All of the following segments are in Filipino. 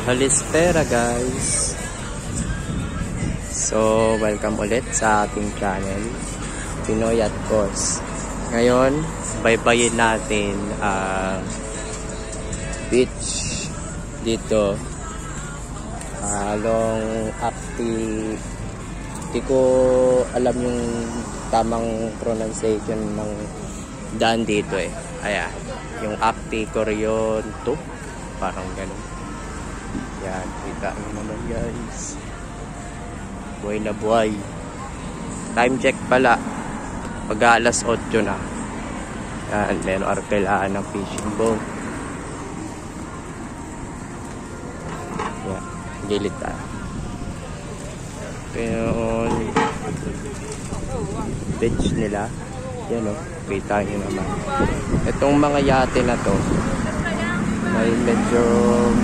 Halispera guys. So welcome ulit sa ating channel Pinoy at Boss. Ngayon baybayin natin beach dito along Apti. Hindi ko alam yung tamang pronunciation ng daan dito eh. Ayan, yung Apti Coryon 2, parang ganun. Yan, kita nyo naman guys. Buhay na buhay. Time check pala, pag alas 8 na. Yan, meron arkailaan ng fishing boat. Yan, gilid tayo. Ngayon beach nila. Yan o, kita nyo naman. Itong mga yate na to ay medyo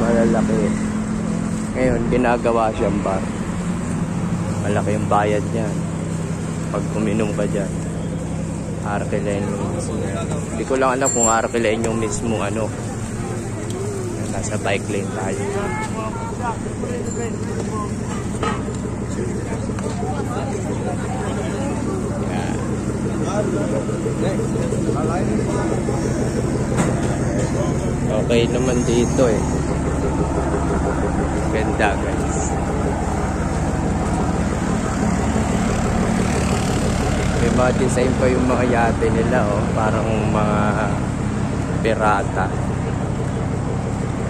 malalaki. Ngayon ginagawa siyang bar. Malaki yung bayad niyan pag uminom ka dyan. Arkilain mismo. Hindi ko lang alam kung arkilain yung mismo ano. Nasa bike lane tayo. Yan. Okay naman dito eh. Ganda guys. May mga design pa yung mga yate nila oh. Parang mga pirata.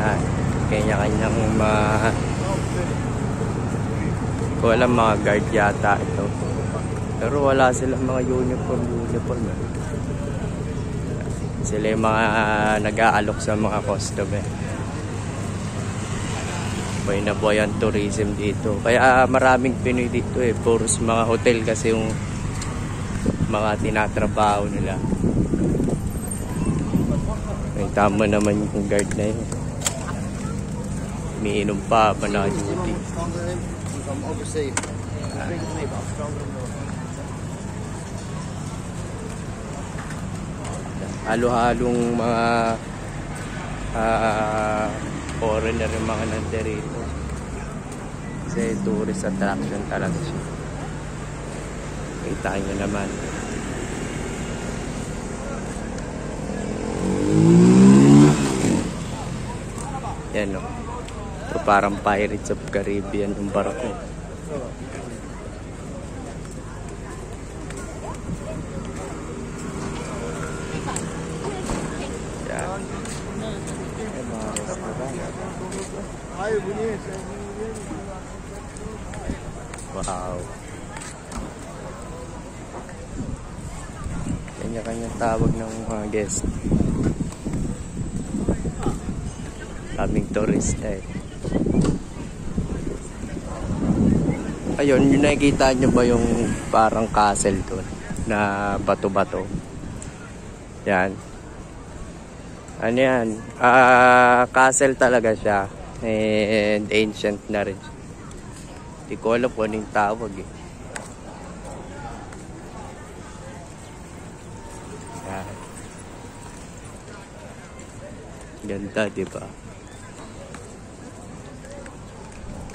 Yan. Kanya-kanyang ko alam mga guard yata ito. Pero wala silang mga uniform eh. Sila yung mga nag-aalok sa mga customer. Buhay na buhay ang tourism dito. Kaya maraming Pinoy dito eh. Puros mga hotel kasi yung mga tinatrabaho nila. May tama naman yung guard na yun. Umiinom pa na duty. Halo-halong mga foreigner yung mga nandirito. Kasi tourist attraction talaga siya. Kita nyo naman. Yan o. Ito parang Pirates of Caribbean yung barko. Yan. Wow. Kanya-kanyang tawag ng mga guest. Kaming turista eh. Ayun, yung nakikita nyo ba yung parang castle doon na bato-bato? Yan. Ano yan? Castle talaga siya. And ancient na rin. Hindi ko alam kung anong tawag eh. Yan. Ganda, diba?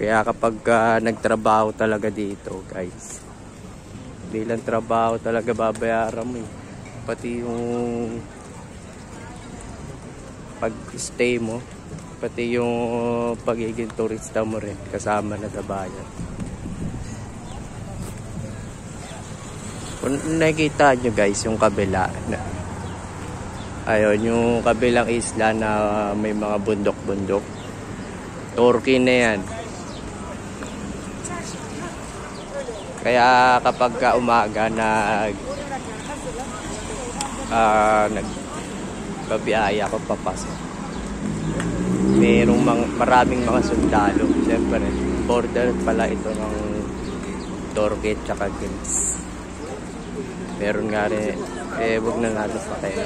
Kaya kapag nagtrabaho talaga dito guys, bilang trabaho talaga babayaran mo eh. Pati yung pag-stay mo, pati yung pagiging turista mo rin kasama na sa bayan. Kung nakikita nyo guys yung kabila na, ayun yung kabilang isla na may mga bundok-bundok, Turkey na yan. Kaya kapag umaga nagbabiyaya ako papasok, mayroong maraming mga sundalo. Siyempre border pala ito ng Turkey at Greece. Meron nga rin wag na natin pa kayo.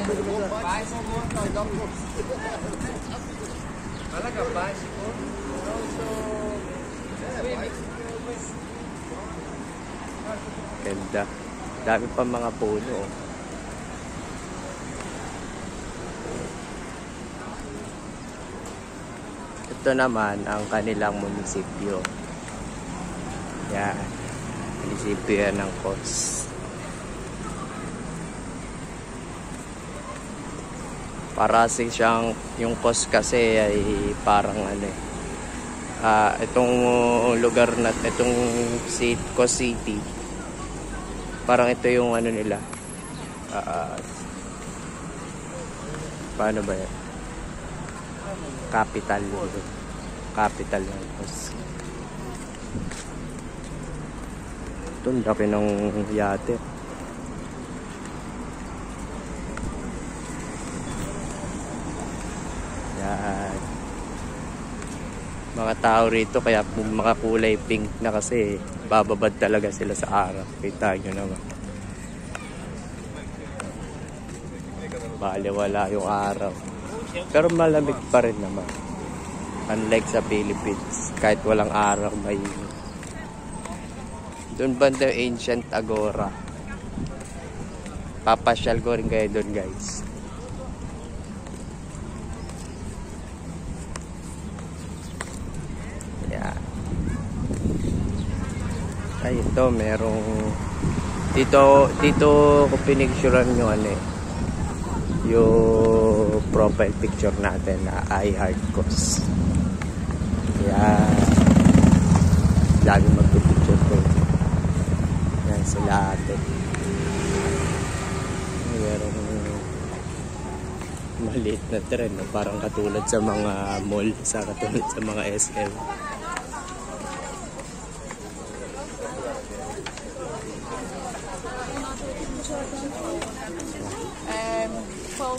Ganda. Dami pa mga puno. Ito naman ang kanilang munisipyo. Yan. Munisipyo yan ng Cos. Para siyang yung Cos kasi ay parang ano eh. Itong lugar na itong Cos City. Parang ito yung ano nila. Paano ba yan? Capital ng Cos. Ito, laki ng yate. Yan. Mga tao rito kaya mga kulay pink na kasi bababad talaga sila sa araw. Kita nyo naman. Wala yung araw. Pero malamig pa rin naman. Unlike sa Philippines, kahit walang araw, may doon banda Ancient Agora. Papasyal ko rin kayo doon, guys. Yeah. Ay, ito merong dito ko pinicturean yung ano eh, yung profile picture natin na I Heart Cos. Yan. Lagi magpipicture ko. Yan sila ate. Merong maliit na tren, no? Parang katulad sa mga mall, katulad sa mga SM.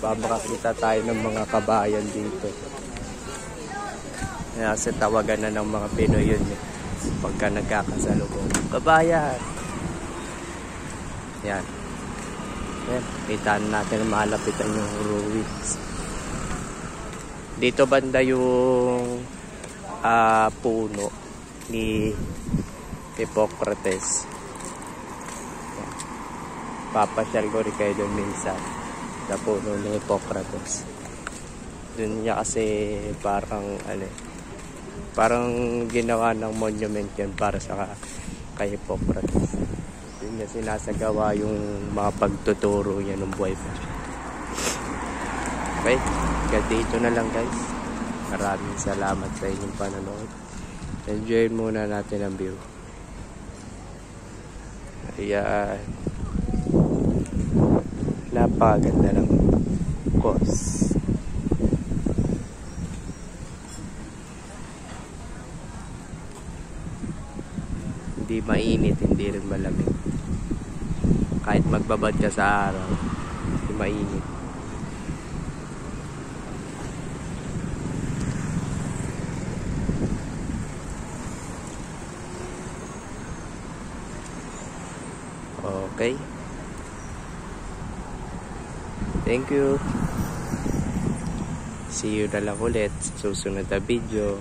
Makakita tayo ng mga kabayan dito. Kasi tawagan na ng mga Pinoy yun eh, pagka nagkakasalubong. Kabayan! Yan. Yan. Kitaan natin na malapitan yung ruins. Dito banda yung puno ni Hippocrates. Yan. Papasyal ko rin kayo doon minsan. Na puno ni Hippocrates. Doon niya kasi parang parang ginawa ng monument yan para sa kay Hippocrates. Doon niya sinasagawa yung mga pagtuturo niya nung buhay pa siya. Okay, dito na lang guys. Maraming salamat sa inyong panonood. Enjoy muna natin ang view. Ayan. Napakaganda ng Cos. Hindi mainit, hindi rin malamig. Kahit magbabad ka sa araw, hindi mainit. Okay. Thank you. See you na lang ulit sa susunod na video.